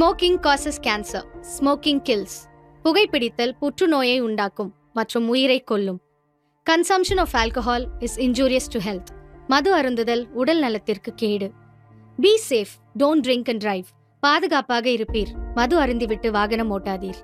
Smoking causes cancer. Smoking kills. புகைப்பிடித்தல் புற்றுநோயை உண்டாக்கும் மற்றும் உயிரை கொல்லும். Consumption of alcohol is injurious to health. மது அருந்துதல் உடல் நலத்திற்கு கேடு. Be safe, don't drink and drive. பாதுகாப்பாக இருப்பீர். மது அருந்திவிட்டு வாகனம் ஓட்டாதீர்.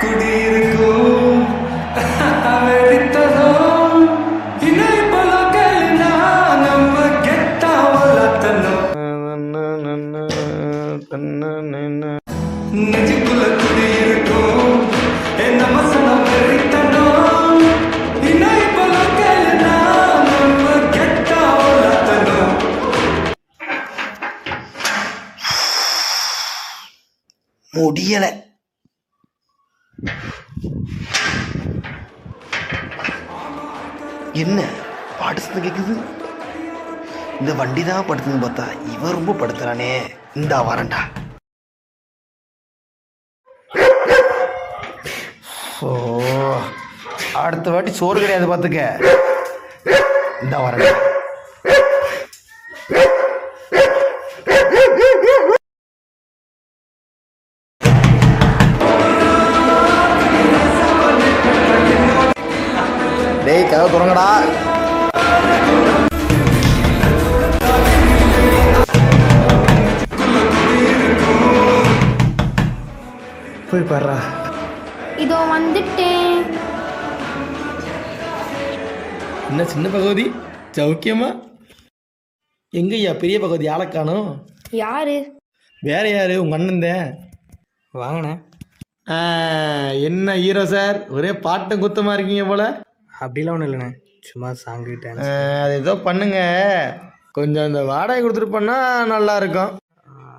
குடியிருக்கும் நம்ம நெஞ்சுக்குள்ள குடியிருக்கும் நம்ம சனம் வெறித்தனம் இணை பலக்கல்னா நம்ம கெட்டா வளர்த்தனும். முடியல. என்ன பாட்டு கேக்குது? இந்த வண்டி தான் படுத்துன்னு பார்த்தா இவன் ரொம்ப படுத்துறானே. இந்தா வரண்டா. ஓ, அடுத்த வாட்டி சோறு கிடையாது பார்த்துக்க. இந்தா வரண்டா. டேய், கதை தொடங்கடா. போய் பாடுறா. இதோ வந்துட்டேன். என்ன சின்ன பகவதி, சௌக்கியமா? எங்கய்யா பெரிய பகவதி ஆளை காணோம்? யாரு? வேற யாரு? உங்க அண்ணன் தான். வாங்கண்ணே. என்ன ஹீரோ சார், ஒரே பாட்டம் குத்தமா இருக்கீங்க போல. அப்படிலாம் ஒன்றும் இல்லைண்ணே, சும்மா சாங்கு டான்ஸ். அது ஏதோ பண்ணுங்க, கொஞ்சம் அந்த வாடகை கொடுத்துட்டு பண்ணா நல்லா இருக்கும்.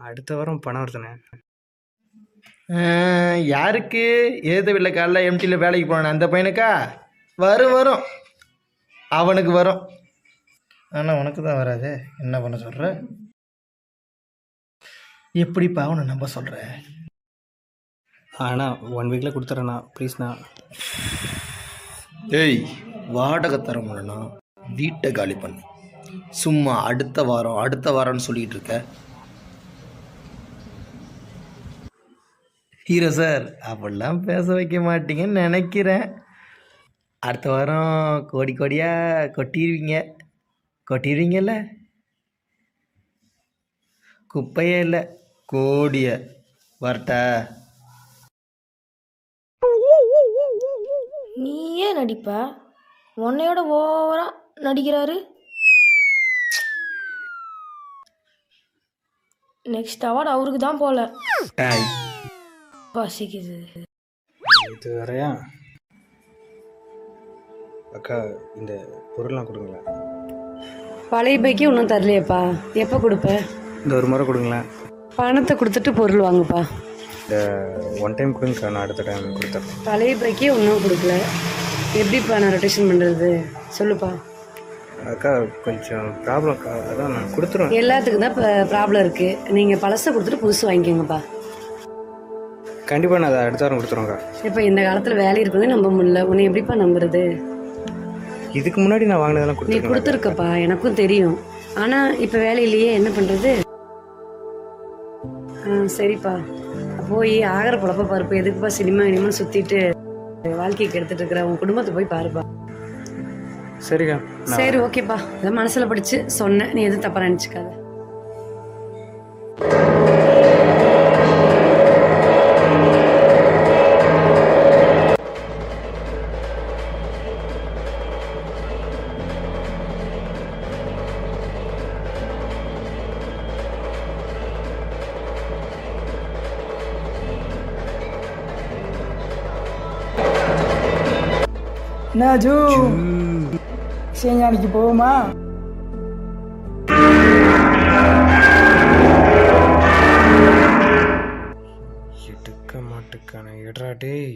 அடுத்த வாரம் பணம் வருதுண்ணே. யாருக்கு? ஏத வீட்டில் காலைல எம்டியில் வேலைக்கு போனானே அந்த பையனுக்கா? வரும் அவனுக்கு வரும். ஆனால் உனக்கு தான் வராது. என்ன பண்ண சொல்கிற? எப்படிப்பா அவனை நம்ப சொல்கிற? அண்ணா 1 வீக்கில் கொடுத்துட்றேண்ணா, ப்ளீஸ்ண்ணா. ஏய், வாடகை தர முடியலண்ணா வீட்டை காலி பண்ணு. சும்மா அடுத்த வாரம்னு சொல்லிக்கிட்டு இருக்க. ஹீரோ சார், அப்படிலாம் பேச வைக்க மாட்டீங்கன்னு நினைக்கிறேன். அடுத்த வாரம் கோடி கோடியாக கொட்டிடுவீங்கல்ல? குப்பையே இல்லை, கோடியை. வரட்டா? நீ ஏன் நடிப்ப? உன்னையோட ஓவரா நடிக்கிறாரு. நெக்ஸ்ட் அவார்டு அவருக்கு தான் போல. பசிக்குது. இது வேறையா? அக்கா, இந்த பொருள்லாம் கொடுங்களேன். பழைய பைக்கு இன்னும் தரலையேப்பா. எப்போ கொடுப்ப? இந்த ஒரு முறை கொடுங்களேன். பணத்தை கொடுத்துட்டு பொருள் வாங்குப்பா. இந்த 1 டைம் கொடுங்கக்கா, நான் அடுத்த டைம் கொடுத்துட்றேன். பழைய பைக்கே இன்னும் கொடுக்கல, எப்படிப்பா நான் ரொட்டேஷன் பண்ணுறது? சொல்லுப்பா. அக்கா கொஞ்சம் ப்ராப்ளம்க்கா, அதான் நான் கொடுத்துருவேன். எல்லாத்துக்கும் தான் இப்போ ப்ராப்ளம் இருக்குது. நீங்கள் பழசை கொடுத்துட்டு புதுசு வாங்கிக்கோங்கப்பா. கண்டிப்பாக நான் அதை அடுத்த வாரம் கொடுத்துருவேங்க்கா. இப்போ இந்த காலத்தில் வேலை இருக்குன்னு நம்ப முடியல. உன்னை எப்படிப்பா நம்புறது? இதுக்கு முன்னாடி நான் வாங்கினதெல்லாம் நீ கொடுத்துருக்கப்பா, எனக்கும் தெரியும். ஆனால் இப்போ வேலையிலேயே என்ன பண்ணுறது? சரிப்பா, போய் ஆகிற பொழப்ப பாருப்பா. எதுக்குப்பா சினிமா இனிமேல் சுற்றிட்டு வாழ்க்கைக்கு எடுத்துகிட்டு இருக்கிற உன் குடும்பத்தை போய் பாருப்பா. சரிக்கா. சரி, ஓகேப்பா. இதை மனசில் படித்து சொன்னேன், நீ எதுவும் தப்பாக நினச்சிக்காத. நாஜு சேஞ்சானிக்கு போவோமா? எடுக்க மாட்டுக்கான இடரா டேய்.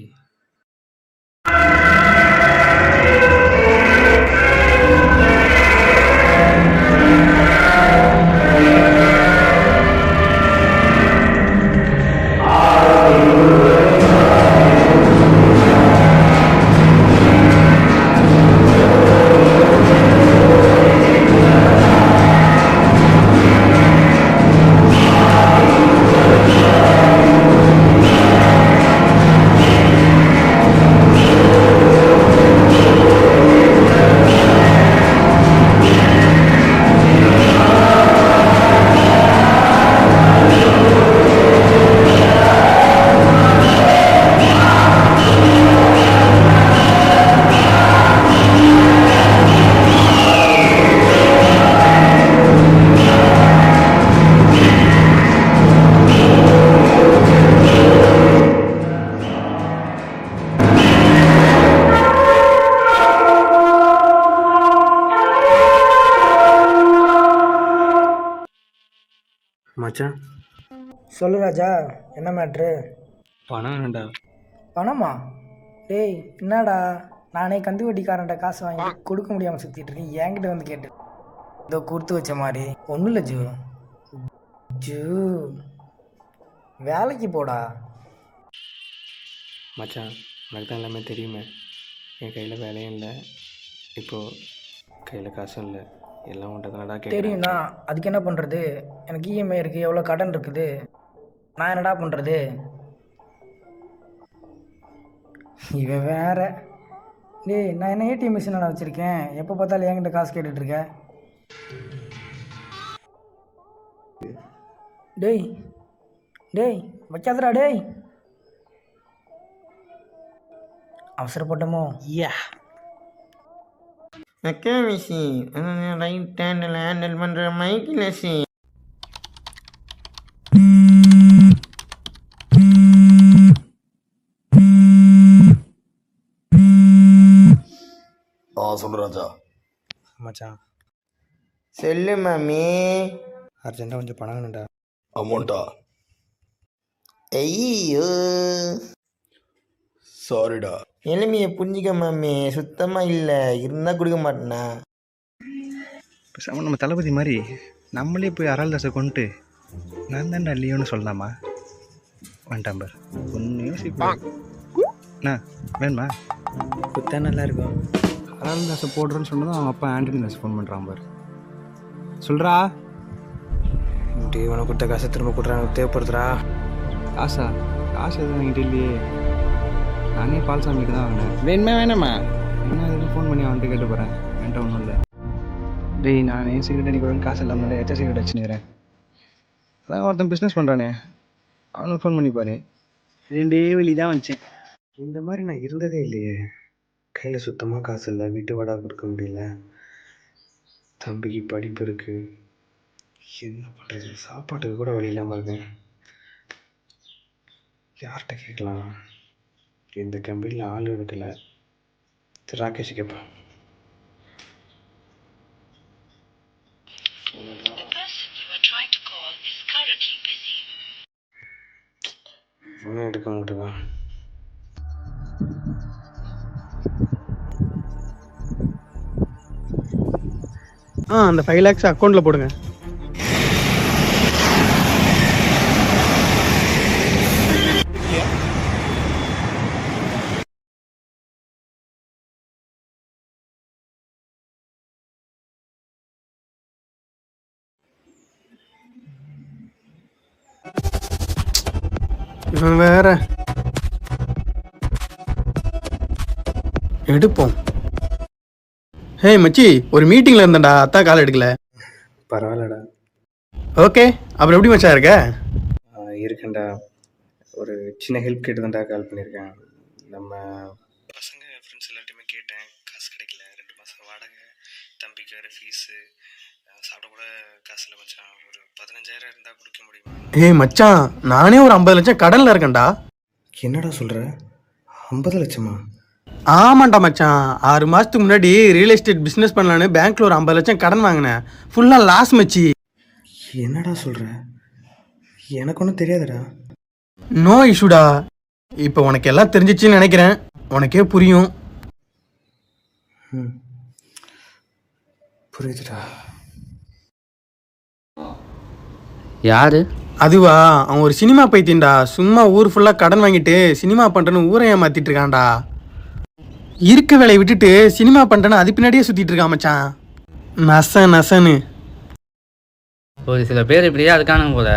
மச்சான் சொல்லு ராஜா, என்ன மேட்ரு? பணம் வேணும்டா. பணமா? டேய் என்னடா, நானே கந்து வட்டிக்காரன்ட்ட காசு வாங்கி கொடுக்க முடியாமல் சுற்றிட்டு இருக்கேன், என்கிட்ட வந்து கேட்டு இதோ கொடுத்து வச்ச மாதிரி. ஒன்றும் இல்லை ஜூ. ஜூ வேலைக்கு போடா. மச்சான் எனக்கு தான் எல்லாமே தெரியுமே. என் கையில் வேலையும் இல்லை, இப்போது கையில் காசும் இல்லை. எல்லாம் உன்ட்ட தானடா கேட்குறேன். தெரியும்ண்ணா, அதுக்கு என்ன பண்ணுறது? எனக்கு இஎம்ஐ இருக்குது, எவ்வளோ கடன் இருக்குது, நான் என்னடா பண்ணுறது? இவன் வேற. டேய் நான் என்ன ஏடிஎம் மிஷின் வச்சுருக்கேன், எப்போ பார்த்தாலும் என்கிட்ட காசு கேட்டுட்ருக்க? டேய் டேய் வைக்காதடா டேய். அவசரப்பட்டமோ? அக்கா மிஷின் ரைட் ஹேண்டில் ஹேண்டில் பண்ணுற மைக்கில் சி. சொல்லு ராஜா. மச்சான் சொல்லு மாமி. அர்ஜென்ட்டாக கொஞ்சம் பணம் வேணும்டா. அமௌண்ட்டா? ஐயோ சாரிடா. எளிமையை புரிஞ்சிக்க மாமி, சுத்தமாக இல்லை, இருந்தால் கொடுக்க மாட்டேனா? பேசாமல் நம்ம தளபதி மாதிரி நம்மளே போய் அரால்தாஸை கொண்டுட்டு நான் தான்டா இல்லையோன்னு சொல்லலாமா? வந்துட்டான் பார், ஒன்று யோசிப்பா. அண்ணா வேணுமா? குத்தா நல்லா இருக்கும். அரால்தாஸை போடுறேன்னு சொன்னதும் அவன் அப்பா ஆண்டனி தாஸ் ஃபோன் பண்ணுறான் பார். சொல்கிறா இப்படி உனக்கு கொடுத்த காசை திரும்ப கொடுறான், தேவைப்படுறா. காசா? காசு எதுவும் வாங்கிட்டு இல்லையே, நானே பால்சாமிக்கு தான் வாங்கினேன். வேணுமா வேணாமா? என்ன எதுவும் ஃபோன் பண்ணி அவன்கிட்ட கேட்டு போகிறேன். என்கிட்ட ஒன்றும் இல்லை. டேய் நானே சிகரெட் அடிக்க காசு இல்லாமல் எச்சா சிகரெட் அடிச்சுக்கிறேன். அதான் ஒருத்தன் பிஸ்னஸ் பண்ணுறானே, அவனுக்கு ஃபோன் பண்ணி பாரு. 2 வழி தான் வச்சேன். இந்த மாதிரி நான் இருந்ததே இல்லையே. கையில் சுத்தமாக காசு இல்லை, வீட்டு வாடகை கொடுக்க முடியல, தம்பிக்கு படிப்பு இருக்குது, என்ன பண்ணுறது, சாப்பாட்டுக்கு கூட வழி இல்லாமல் இருக்கேன். யார்கிட்ட கேட்கலாம்? இந்த கம்பெனியில் ஆள் எடுக்கலை. ராகேஷ் கேட்பேன். ஃபோனை எடுக்க மாட்டேங்க. அந்த 5 lakhs அக்கௌண்ட்டில் போடுங்க. இவன் வேற எடுப்போம். ஹே மச்சி, ஒரு மீட்டிங்கில் இருந்தேன்டா, அத்தா கால் எடுக்கல. பரவாயில்லடா. ஓகே, அப்புறம் எப்படி மச்சான் இருக்க? இருக்கேன்டா. ஒரு சின்ன ஹெல்ப் கேட்டு தான்டா கால் பண்ணியிருக்கேன். நம்ம பசங்க ஃப்ரெண்ட்ஸ் எல்லாத்தையுமே கேட்டேன், காசு கிடைக்கல. 2 மாதம் வாடகை, தம்பிக்கு வேறு ஃபீஸு, சாப்பிட கூட காசு இல்லை மச்சான். ஒரு 15,000 இருந்தால் கொடுக்க முடியுமா? ஏய் மச்சான், நானே ஒரு 50 லட்சம் கடனில் இருக்கேன்டா. என்னடா சொல்கிற? 50 லட்சமா? ஆமாண்டா மச்சான், 6 மாதத்துக்கு முன்னாடி ரியல் எஸ்டேட் பிஸ்னஸ் பண்ணலான்னு பேங்க்கில் ஒரு 50 லட்சம் கடன் வாங்கினேன். ஃபுல்லாக லாஸ் மச்சி. என்னடா சொல்கிற? எனக்கு ஒன்றும் தெரியாதுடா. நோ இஷ்யூடா. இப்போ உனக்கு எல்லாம் தெரிஞ்சிச்சுன்னு நினைக்கிறேன், உனக்கே புரியும். புரியுதுடா. யாரு? அதுவா, அவன் ஒரு சினிமா பைத்தியன்டா. சும்மா ஊர் ஃபுல்லாக கடன் வாங்கிட்டு சினிமா பண்ணுறேன்னு ஊரை ஏமாத்திட்டு இருக்கான்டா. இருக்க வேலையை விட்டுட்டு சினிமா பண்ணுறேன்னு அது பின்னாடியே சுற்றிட்டு இருக்கான் மச்சான். நசன்னு ஒரு சில பேர் இப்படியே அதுக்கானுங்க போல.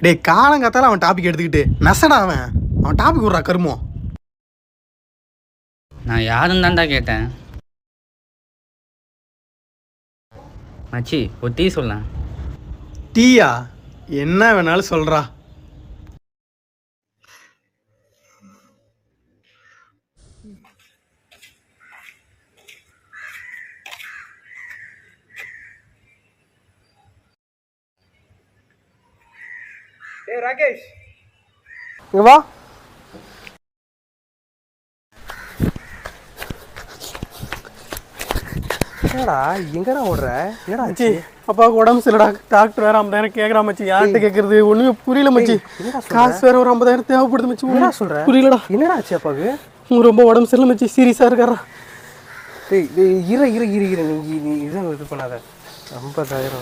டே காலங்காத்தால அவன் டாபிக் எடுத்துக்கிட்டு நசடா அவன் டாபிக் விட்றா கருமோ. நான் யாருன்னு தான்டா கேட்டேன். மச்சி ஒரு டீ சொல்ல. டீயா? என்ன வேணாலும் சொல்கிறா. ஏய் ராகேஷ், இங்க வா. என்னடா எங்கடா ஓடுற? என்னடா மச்சி அப்பாவுக்கு உடம்பு சரியில்லடா. டாக்டர் வேற 50,000 கேட்குறா மச்சி. யார்கிட்ட கேட்கறது ஒன்றுமே புரியல மச்சி. காசு வேற ஒரு 50,000 தேவைப்படுது மச்சி. என்னடா சொல்ற? புரியலடா. என்னடா ஆச்சு அப்பாவுக்கு? ரொம்ப உடம்பு சரியில்லை மச்சி. சீரியஸாக இருக்காரா? இரு நீ இதுவும் இது பண்ணாத. 50,000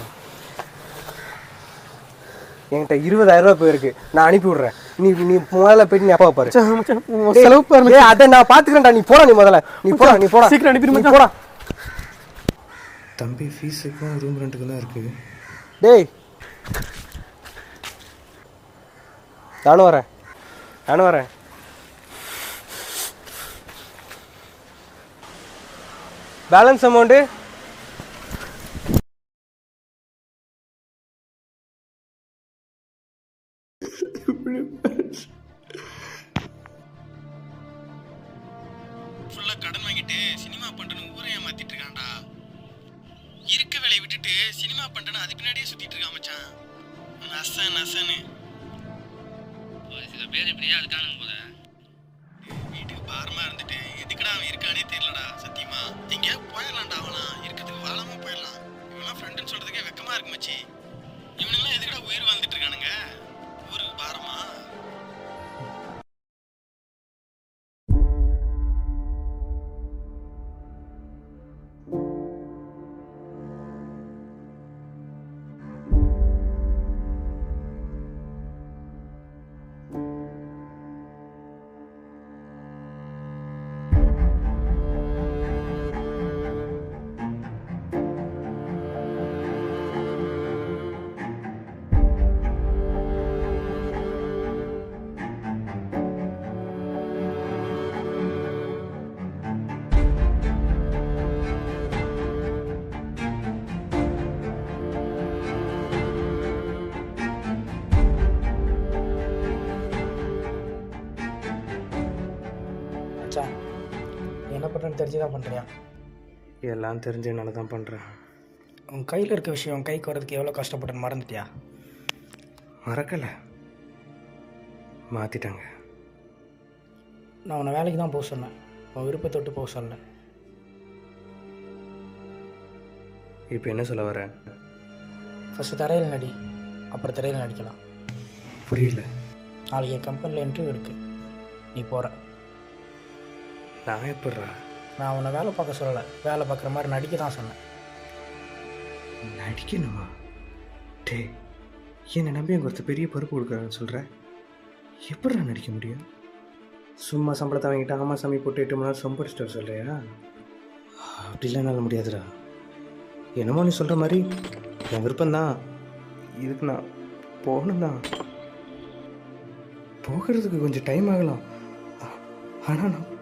என்கிட்ட 20,000 ரூபா போயிருக்கு. நான் அனுப்பி விட்றேன். நீ முதல்ல போயிட்டு நீ அப்பா பாரு. செலவு பாரு. அதை நான் பார்த்துக்கிறேன்டா. நீ போடா. நீ போடா. சீக்கிரம் அனுப்பிடு மச்சி. போடா. தம்பி ஃபீஸுக்கும் ரூம் ரெண்ட்டுக்கும் தான் இருக்குது. டேய் நானும் வரேன். பேலன்ஸ் அமௌண்ட்டு ஃபுல்லாக கடன் வாங்கிட்டு சினிமா பண்ணுறேன்னு ஊரை ஏமாத்திட்டு இருக்கான்டா. இருக்க வேலையை விட்டுட்டு சினிமா பண்ணுறேன்னு அது பின்னாடியே சுற்றிட்டு இருக்கான் மச்சான். நசன்னு ஒரு சில பேர் இப்படியே அதுக்கானுங்க போல. வீட்டுக்கு பாரமாக இருந்துட்டு எதுக்குடா அவன் இருக்கானே தெரியலடா. சத்தியமா எங்கேயா போயிடலாம்டா. அவலாம் இருக்கிறதுக்கு வாழாமல் போயிடலாம். இவெல்லாம் ஃப்ரெண்டுன்னு சொல்கிறதுக்கே வெக்கமாக இருக்கு மச்சி. இவனுங்களாம் எதுக்குடா உயிர் வாழ்ந்துட்டு இருக்கானுங்க? ஊருக்கு பாரமா? மச்சான் என்ன பண்ணுறேன்னு தெரிஞ்சு தான் பண்ணுறியா? எல்லாம் தெரிஞ்சதுனால தான் பண்ணுறேன். உன் கையில் இருக்க விஷயம் உன் கைக்கு வரதுக்கு எவ்வளோ கஷ்டப்பட்டேன்னு மறந்துட்டியா? மறக்கலை, மாற்றிட்டாங்க. நான் உன்னை வேலைக்கு தான் போக சொன்னேன். உன் விருப்பத்தை விட்டு போக சொல்லலை. இப்போ என்ன சொல்ல வர? ஃபஸ்ட்டு தரையில் நடி, அப்புறம் திரையில் நடிக்கலாம். புரியல. நாளைக்கு என் கம்பெனியில் இன்டர்வியூ இருக்குது. நீ போகிற. நான் எப்பட்றா? நான் உன்னை வேலை பார்க்க சொல்லலை, வேலை பார்க்குற மாதிரி நடிக்க தான் சொன்னேன். நடிக்கணுமா? டே, என்னை நம்பி எனக்கு ஒருத்தர் பெரிய பொறுப்பு கொடுக்குறான்னு சொல்கிற. எப்பட்றா நடிக்க முடியும்? சும்மா சம்பளத்தை வாங்கிட்டு ஆமாம் சாமி போட்டு 8 மணி நேரம் சம்பர் ஸ்டார் சொல்கிறியா? அப்படிலாம் என்னால் முடியாதுடா. என்னமோ நீ சொல்கிற மாதிரி என் விருப்பம்தான். இதுக்கு நான் போகணும் தான். போகிறதுக்கு கொஞ்சம் டைம் ஆகலாம், ஆனால் நான்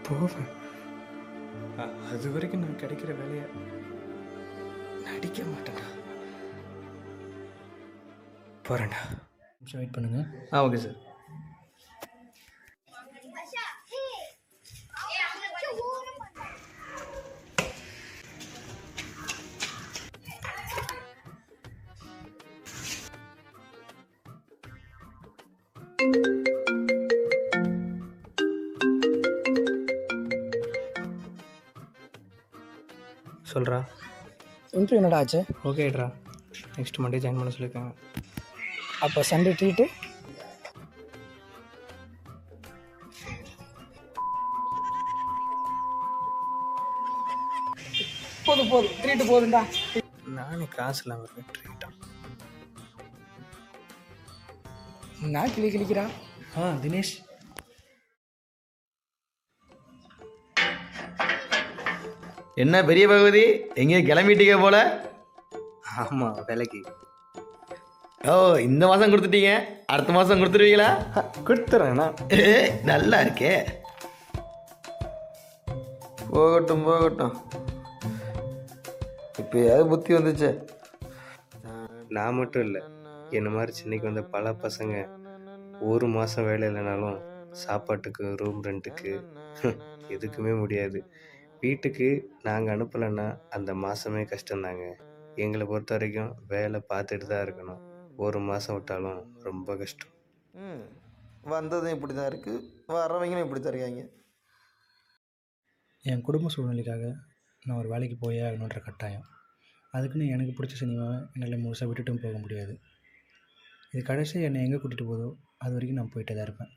போவேன். அது வரைக்கும் நான் கிடைக்கிற வேலையை நடிக்க மாட்டேன்டா. போகிறேன்டா. நிமிஷம் வெயிட் பண்ணுங்கள். Okay sir. சொல்கிறா. இன்டர்வியூ என்னடா ஆச்சு? ஓகேட்ரா, நெக்ஸ்ட் மண்டே ஜாயின் பண்ண சொல்லியிருக்காங்க. அப்போ சண்டே ட்ரீட்டு? போதும் ட்ரீட்டு போதுண்டா. நானே காசு இல்லாமல் இருக்கேன். ட்ரீட்டா? நான் கிளிக்கிறா. தினேஷ், என்ன பெரிய பகவதி, எங்கேயும் கிளம்பிட்டீங்க போல? ஆமாம், வேலைக்கு. ஓ, இந்த மாதம் கொடுத்துட்டீங்க, அடுத்த மாதம் கொடுத்துருவீங்களா? கொடுத்துறேண்ணா. நல்லா இருக்கே. போகட்டும். இப்போயாவது புத்தி வந்துச்சு. நான் மட்டும் இல்லை, என்ன மாதிரி சென்னைக்கு வந்த பல பசங்க ஒரு மாதம் வேலை இல்லைனாலும் சாப்பாட்டுக்கு, ரூம் ரெண்ட்டுக்கு எதுக்குமே முடியாது. வீட்டுக்கு நாங்கள் அனுப்பலைன்னா அந்த மாதமே கஷ்டம்தாங்க. எங்களை பொறுத்த வரைக்கும் வேலை பார்த்துட்டு தான் இருக்கணும். ஒரு மாதம் விட்டாலும் ரொம்ப கஷ்டம். வந்ததும் இப்படி தான் இருக்குது, வரவங்களும் இப்படி தான் இருக்காங்க. என் குடும்ப சூழ்நிலைக்காக நான் ஒரு வேலைக்கு போயே ஆகணுன்ற கட்டாயம். அதுக்குன்னு எனக்கு பிடிச்ச சினிமாவை என்னால் முழுசாக விட்டுட்டும் போக முடியாது. இது கடைசியாக என்னை எங்கே கூட்டிகிட்டு போதோ அது வரைக்கும் நான் போயிட்டே தான் இருப்பேன்.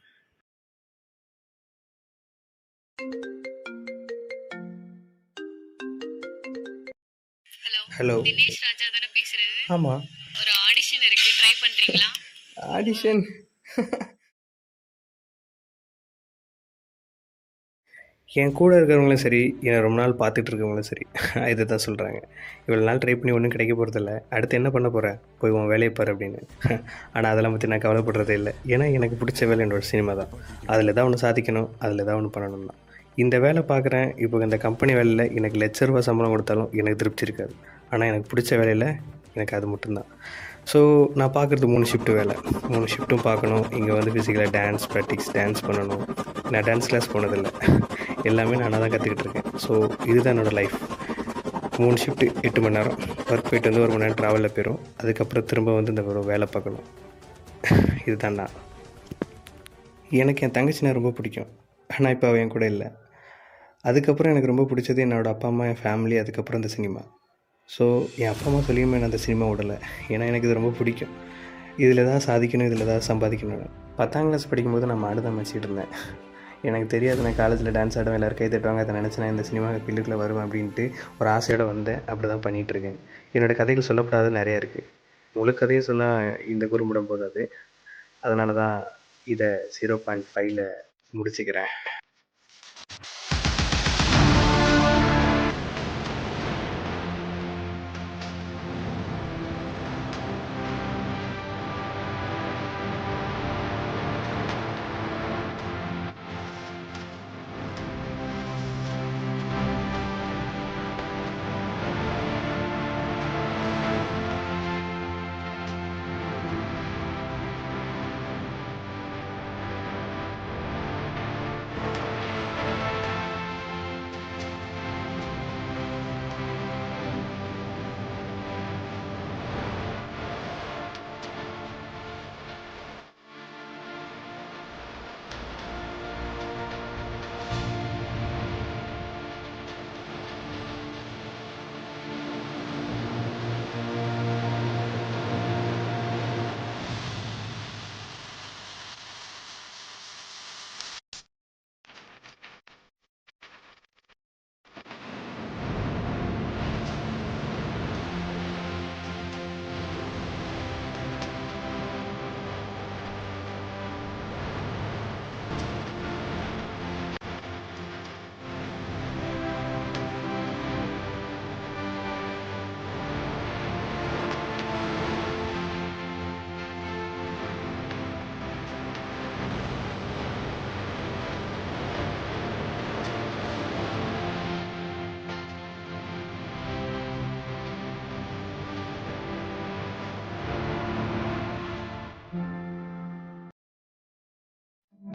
ஹலோ. தினேஷ் ராஜா தானே பேசுறது? ஆமாம். ஒரு ஆடிஷன் இருக்கு, ட்ரை பண்றீங்களா? ஆடிஷன்? என் கூட இருக்கிறவங்களும் சரி, என்னை ரொம்ப நாள் பார்த்துட்டு இருக்கவங்களும் சரி இதை தான் சொல்கிறாங்க. இவ்வளோ நாள் ட்ரை பண்ணி ஒன்றும் கிடைக்க போகிறதில்ல, அடுத்து என்ன பண்ண போகிற, போய் உன் வேலையை பாரு அப்படின்னு. ஆனால் அதெல்லாம் பற்றி நான் கவலைப்படுறதே இல்லை. ஏன்னா எனக்கு பிடிச்ச வேலை என்னோடய சினிமா தான். அதில் தான் ஒன்று சாதிக்கணும், அதில் தான் ஒன்று பண்ணணும் தான். இந்த வேலை பார்க்குறேன். இப்போ இந்த கம்பெனி வேலையில் எனக்கு ₹1,00,000 சம்பளம் கொடுத்தாலும் எனக்கு திருப்தி இருக்காது. ஆனால் எனக்கு பிடிச்ச வேலையில் எனக்கு அது மட்டும்தான். ஸோ நான் பார்க்குறது 3 ஷிஃப்ட்டு வேலை. 3 ஷிஃப்ட்டும் பார்க்கணும். இங்கே வந்து ஃபிசிக்கலாக டான்ஸ் ப்ராக்டிக்ஸ், டான்ஸ் பண்ணணும். நான் டான்ஸ் கிளாஸ் போனதில்லை, எல்லாமே நானாக தான் கற்றுக்கிட்டு இருக்கேன். ஸோ இதுதான் என்னோடய லைஃப். 3 ஷிஃப்ட்டு 8 மணி நேரம் ஒர்க், போயிட்டு வந்து 1 மணி நேரம் ட்ராவலில் போயிடும். அதுக்கப்புறம் திரும்ப வந்து இந்த ஒரு வேலை பார்க்கணும். இதுதான் நான். எனக்கு என் தங்கச்சினா ரொம்ப பிடிக்கும். ஆனால் இப்போ அவள் என் கூட இல்லை. அதுக்கப்புறம் எனக்கு ரொம்ப பிடிச்சது என்னோடய அப்பா அம்மா, என் ஃபேமிலி, அதுக்கப்புறம் இந்த சினிமா. ஸோ என் அப்பா அம்மா சொல்லியுமே நான் அந்த சினிமா விடலை. ஏன்னா எனக்கு இது ரொம்ப பிடிக்கும். இதில் தான் சாதிக்கணும், இதில் தான் சம்பாதிக்கணும். 10ஆம் கிளாஸ் படிக்கும்போது நான் மாடு தான் வச்சுக்கிட்டு இருந்தேன். எனக்கு தெரியாது நான் காலேஜில் டான்ஸ் ஆடுவேன், எல்லோரும் கை தட்டுவாங்க, அதை நினச்சி நான் இந்த சினிமா ஃபீல்டுக்குள்ளே வருவேன் அப்படின்ட்டு ஒரு ஆசையோடு வந்தேன். அப்படி தான் பண்ணிகிட்ருக்கேன். என்னோடய கதைகள் சொல்லப்படாத நிறையா இருக்குது. முழு கதையும் சொன்னால் இந்த குறும்படம் போதாது. அதனால தான் இதை 0.5ல் முடிச்சுக்கிறேன்.